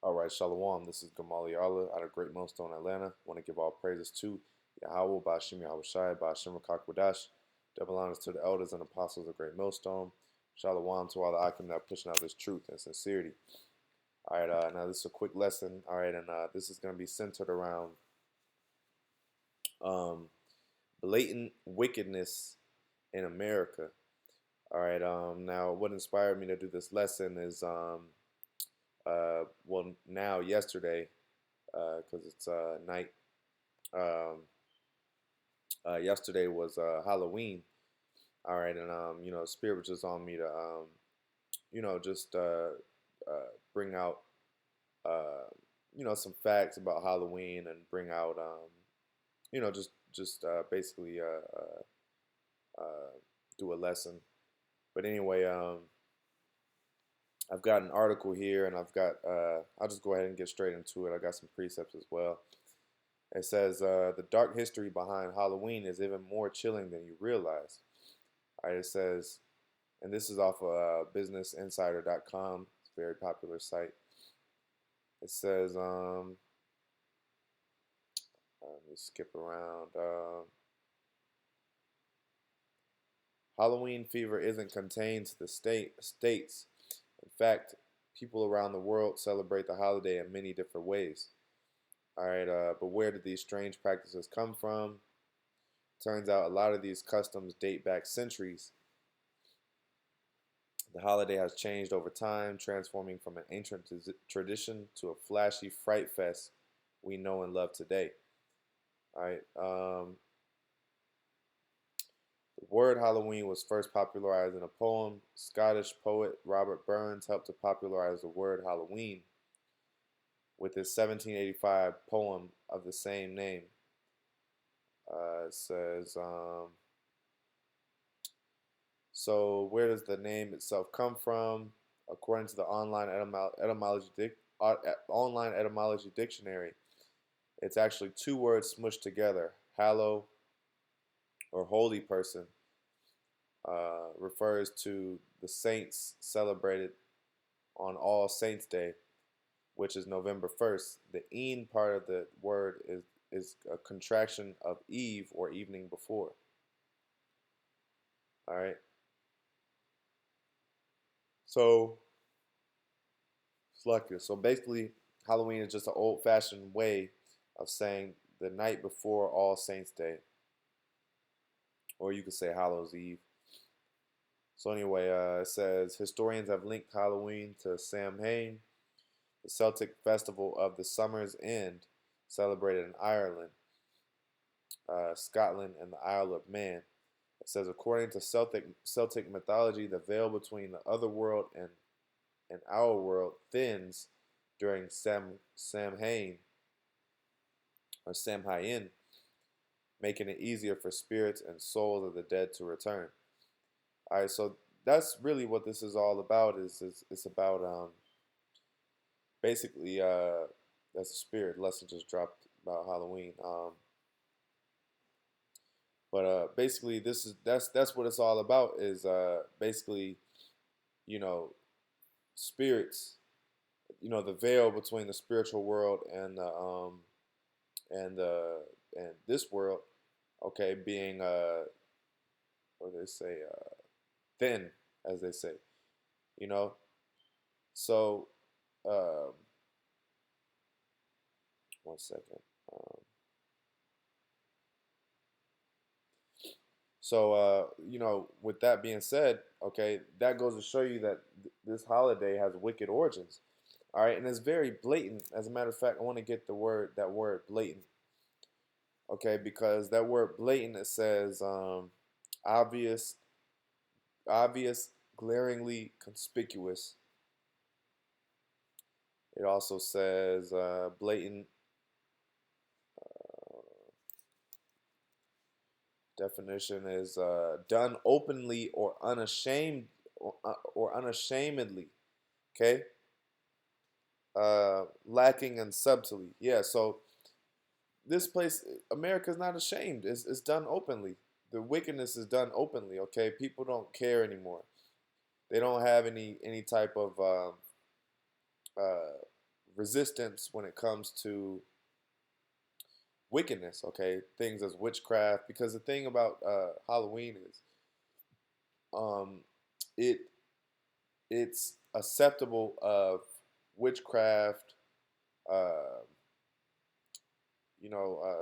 All right, Shalom. This is Gamali Allah out of Great Millstone, Atlanta. Want to give all praises to YAHAWAH, BAHASHAM, YAHAWASHI, BAHASHAM, Wadash. Double honors to the elders and apostles of Great Millstone. Shalom to all the Akim that are pushing out this truth and sincerity. All right, now this is a quick lesson. All right, and this is going to be centered around um, blatant wickedness in America. All right, now what inspired me to do this lesson is, well, now yesterday, because it's night. Um, Yesterday was Halloween. All right, and Spirit was just on me to just bring out some facts about Halloween and bring out just basically do a lesson. But anyway, I've got an article here, and I'll just go ahead and get straight into it. I got some precepts as well. It says the dark history behind Halloween is even more chilling than you realize. All right, it says, and this is off of businessinsider.com. It's a very popular site. It says, let me skip around. Halloween fever isn't contained to the states. In fact, people around the world celebrate the holiday in many different ways. All right, but where did these strange practices come from? Turns out a lot of these customs date back centuries. The holiday has changed over time, transforming from an ancient tradition to a flashy fright fest we know and love today. All right. The word Halloween was first popularized in a poem. Scottish poet Robert Burns helped to popularize the word Halloween with his 1785 poem of the same name. It says, so where does the name itself come from? According to the online etymology dictionary, it's actually two words smushed together. Hallow, or holy person, refers to the saints celebrated on All Saints Day, which is November 1st. The "een" part of the word is a contraction of eve, or evening before. All right. So So basically, Halloween is just an old-fashioned way of saying the night before All Saints Day, or you could say Hallows Eve. So anyway, it says historians have linked Halloween to Samhain, the Celtic festival of the summer's end, celebrated in Ireland, Scotland, and the Isle of Man. It says according to Celtic mythology, the veil between the other world and our world thins during Samhain, or Samhain, making it easier for spirits and souls of the dead to return. All right, so that's really what this is all about. Is it's about basically that's a spirit lesson just dropped about Halloween. But basically, that's what it's all about. Is basically, you know spirits, the veil between the spiritual world and and this world, okay, being what do they say, thin, as they say, you know. So, um, one second. Um, with that being said, okay, that goes to show you that this holiday has wicked origins. All right, and it's very blatant. As a matter of fact, I want to get that word blatant, okay, because that word blatant, it says obvious, obvious, glaringly conspicuous. It also says blatant. Definition is done openly or unashamed, or unashamedly. Okay, lacking in subtlety. Yeah, so this place, America, is not ashamed. It's done openly. The wickedness is done openly. Okay, people don't care anymore. They don't have any type of uh, resistance when it comes to wickedness, okay? Things as witchcraft. Because the thing about Halloween is um, it it's acceptable of witchcraft, uh,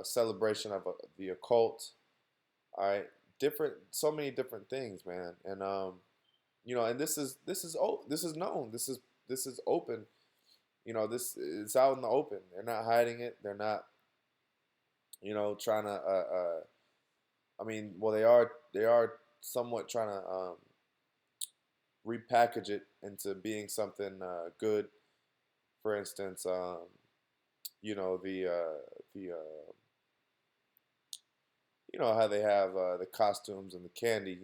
celebration of the occult. All right, different, so many different things, man. And and this is known. This is open. This it's out in the open. They're not hiding it. They're not, trying to. I mean, well, they are somewhat trying to repackage it into being something good. For instance, the how they have the costumes and the candy.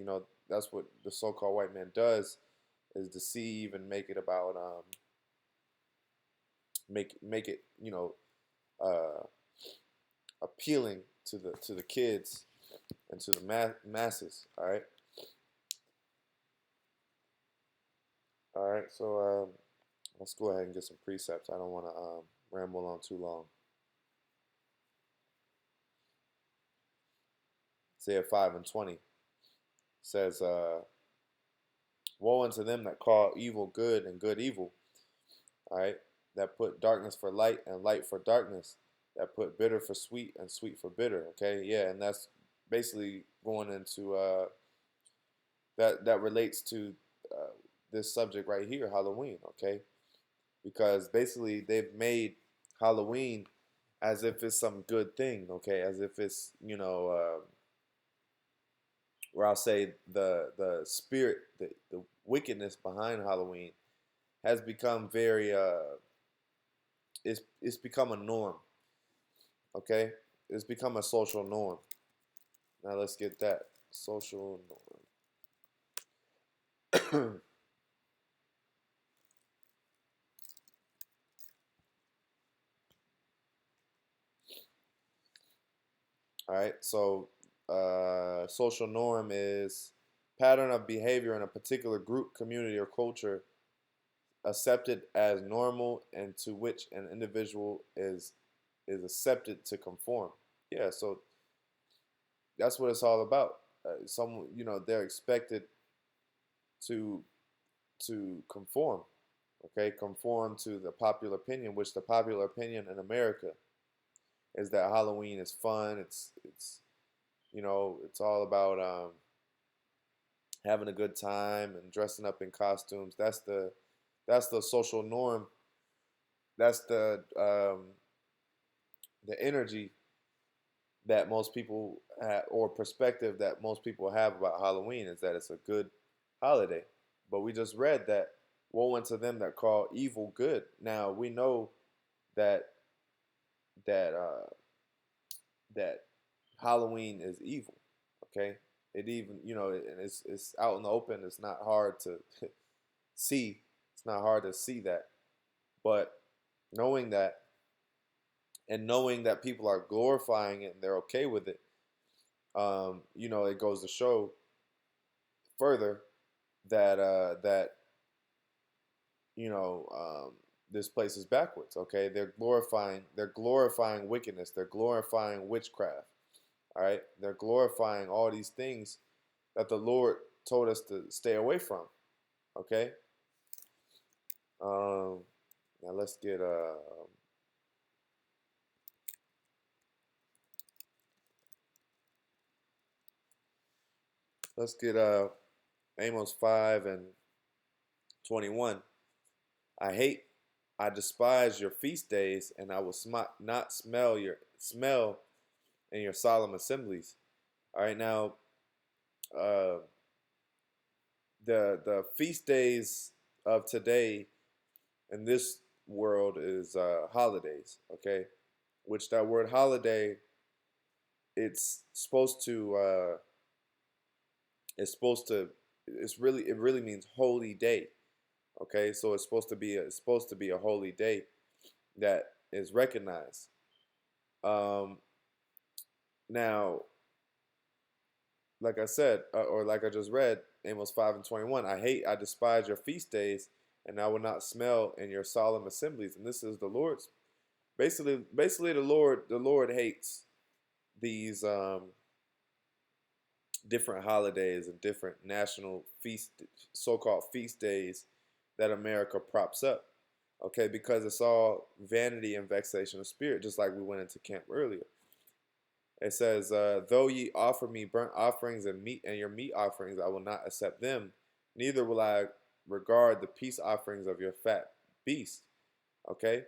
That's what the so-called white man does, is deceive and make it about make it uh, appealing to the kids and to the masses. All right. So let's go ahead and get some precepts. I don't want to ramble on too long. Isaiah 5:20 says, "Woe unto them that call evil good and good evil." All right, that put darkness for light and light for darkness. That put bitter for sweet and sweet for bitter. Okay, yeah, and that's basically going into that relates to this subject right here, Halloween. Okay, because basically they've made Halloween as if it's some good thing. Okay, as if it's where I'll say the spirit, the wickedness behind Halloween has become very it's become a norm. Okay, it's become a social norm. Now let's get that social norm. All right, so social norm is pattern of behavior in a particular group, community, or culture accepted as normal and to which an individual is accepted to conform. Yeah, so that's what it's all about. They're expected to conform. Okay, conform to the popular opinion, which the popular opinion in America is that Halloween is fun. It's all about having a good time and dressing up in costumes. That's the social norm. That's the energy that most people have, or perspective that most people have about Halloween, is that it's a good holiday. But we just read that woe unto them that call evil good. Now we know that that that Halloween is evil. Okay, it even and it's out in the open. It's not hard to see. It's not hard to see that. But knowing that, and knowing that people are glorifying it and they're okay with it, it goes to show further that this place is backwards. Okay, they're glorifying wickedness. They're glorifying witchcraft. All right, they're glorifying all these things that the Lord told us to stay away from. Okay. Um, Now let's get Amos 5:21. I despise your feast days, and I will not smell in your solemn assemblies. All right, now uh, the feast days of today in this world is holidays. Okay, which that word holiday, it's supposed to it's supposed to it really means holy day. Okay, so it's supposed to be a holy day that is recognized. Um, Now, like I said, or like I just read, Amos 5:21. I despise your feast days, and I will not smell in your solemn assemblies. And this is the Lord's basically the Lord hates these different holidays and different national feast, so-called feast days that America props up. Okay, because it's all vanity and vexation of spirit, just like we went into camp earlier. It says, though ye offer me burnt offerings and meat and your meat offerings, I will not accept them, neither will I regard the peace offerings of your fat beast. Okay?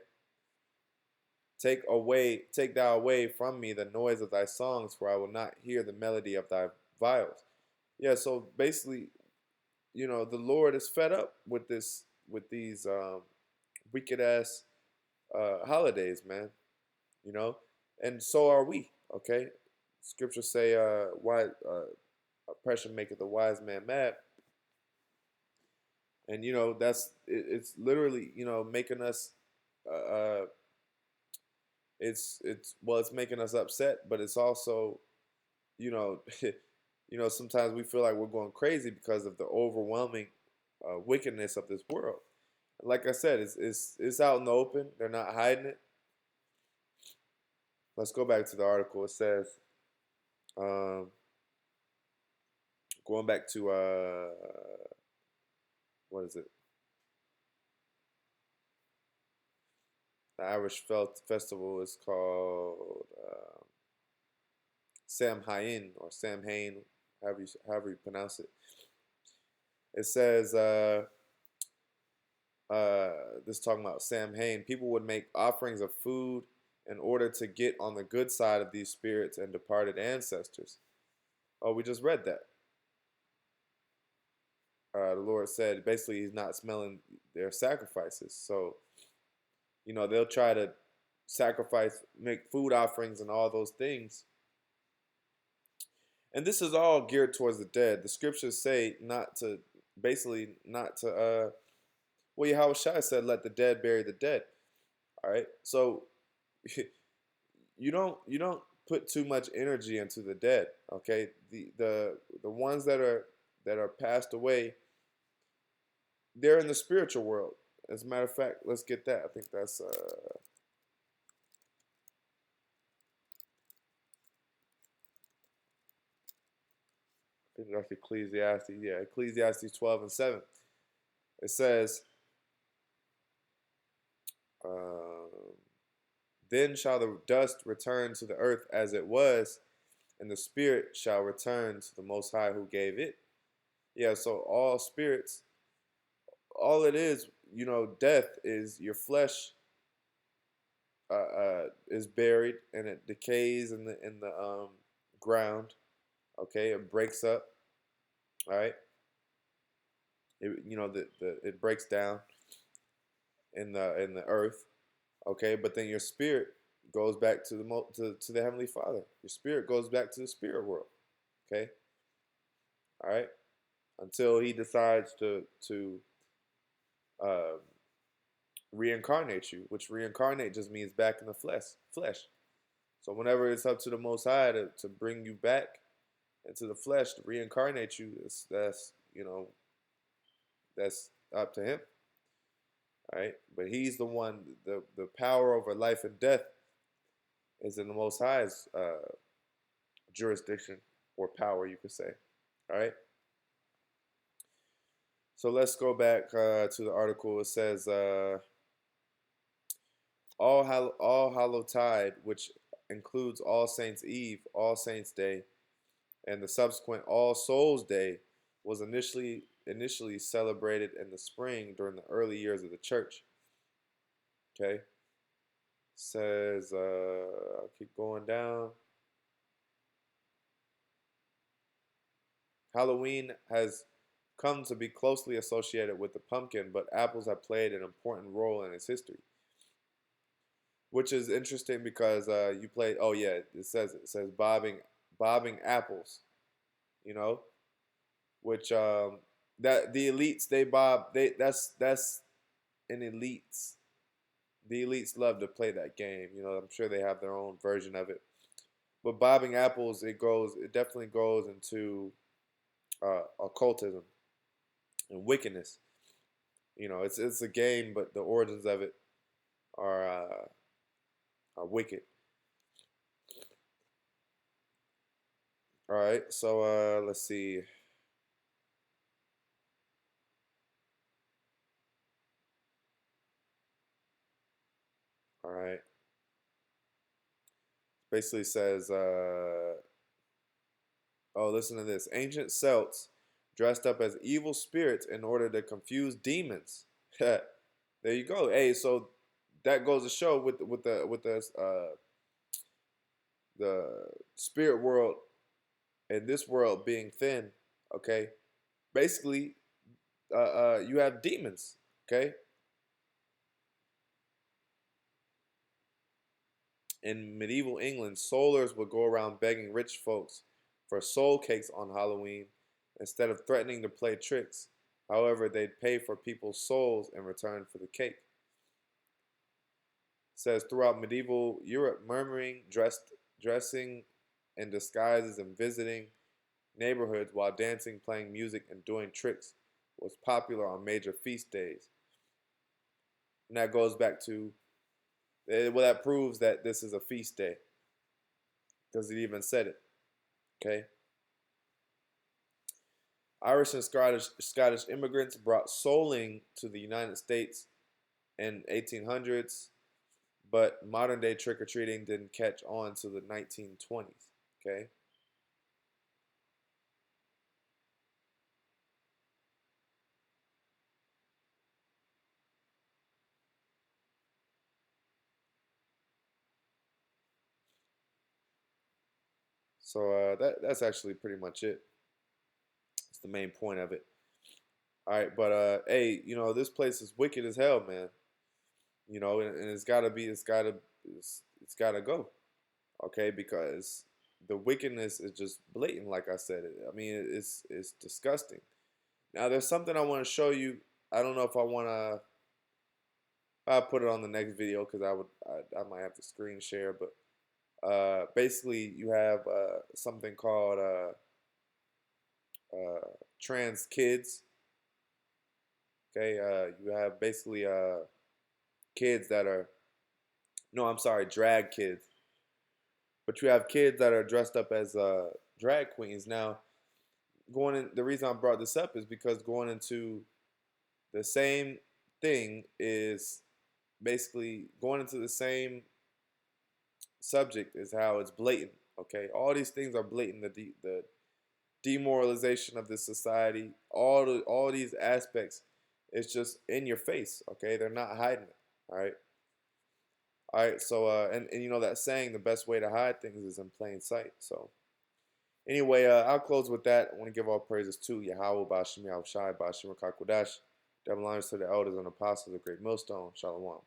Take thou away from me the noise of thy songs, for I will not hear the melody of thy viols. Yeah, so basically, the Lord is fed up with these wicked ass holidays, man. And so are we. Okay, scriptures say, "Why oppression maketh the wise man mad," and it's literally making us. It's making us upset, but it's also you know sometimes we feel like we're going crazy because of the overwhelming wickedness of this world. Like I said, it's out in the open. They're not hiding it. Let's go back to the article. It says, um, going back to what is it? The Irish festival is called Samhain or Samhain, however you pronounce it. It says, this is talking about Samhain. People would make offerings of food in order to get on the good side of these spirits and departed ancestors. Oh, we just read that. The Lord said basically He's not smelling their sacrifices. So, they'll try to sacrifice, make food offerings and all those things. And this is all geared towards the dead. The scriptures say not to, well, YAHAWASHI said, let the dead bury the dead. All right. So you don't put too much energy into the dead. Okay. The ones that are passed away, they're in the spiritual world. As a matter of fact, let's get that. I think that's Ecclesiastes. Yeah, Ecclesiastes 12:7. It says, then shall the dust return to the earth as it was, and the spirit shall return to the Most High who gave it. Yeah, so all spirits, all it is, death is your flesh is buried and it decays in the ground. Okay, it breaks up. All right, it breaks down in the earth. Okay, but then your spirit goes back to to the Heavenly Father. Your spirit goes back to the spirit world. Okay, all right, until He decides to uh, reincarnate you, which reincarnate just means back in the flesh. So whenever it's up to the Most High to bring you back into the flesh, to reincarnate you, that's up to Him. All right, but He's the one. The power over life and death is in the Most High's jurisdiction or power, you could say. All right. So let's go back to the article. It says, All Hallowtide, which includes All Saints Eve, All Saints Day, and the subsequent All Souls Day, was initially celebrated in the spring during the early years of the church. Okay. Says, I'll keep going down. Halloween has come to be closely associated with the pumpkin, but apples have played an important role in its history. Which is interesting because you play. Oh yeah, it says bobbing apples. You know, which that the elites they bob they that's an elites. The elites love to play that game. I'm sure they have their own version of it. But bobbing apples, it definitely goes into occultism and wickedness. You know, it's a game, but the origins of it are wicked. All right, so let's see. All right, basically says, oh, listen to this. Ancient Celts dressed up as evil spirits in order to confuse demons. There you go. Hey, so that goes to show the spirit world and this world being thin. Okay, basically, you have demons. Okay, in medieval England, soulers would go around begging rich folks for soul cakes on Halloween instead of threatening to play tricks. However, they'd pay for people's souls in return for the cake. It says throughout medieval Europe, murmuring, dressing in disguises, and visiting neighborhoods while dancing, playing music, and doing tricks was popular on major feast days. And that goes back to, well, that proves that this is a feast day because it even said it. Okay. Irish and Scottish immigrants brought souling to the United States in 1800s, but modern day trick or treating didn't catch on to the 1920s. Okay. So that's actually pretty much it. It's the main point of it. All right, but hey, you know this place is wicked as hell, man. You know, and it's gotta go. Okay, because the wickedness is just blatant. Like I said, I mean, it's disgusting. Now, there's something I want to show you. I don't know if I want to. I'll put it on the next video because I might have to screen share, but basically you have something called trans kids. Okay, you have basically kids that are, no, I'm sorry, drag kids. But you have kids that are dressed up as drag queens. Now, the reason I brought this up is because going into the same thing is basically going into the same subject is how it's blatant. Okay, all these things are blatant. The demoralization of this society, all these aspects, it's just in your face. Okay, they're not hiding it. All right. All right, so and you know that saying, the best way to hide things is in plain sight. So anyway, I'll close with that. I want to give all praises to Yahawah, BAHASHAM, YAHAWASHI, BAHASHAM, Rakakwadash, double honors to the elders and apostles of Great Millstone. Shalom.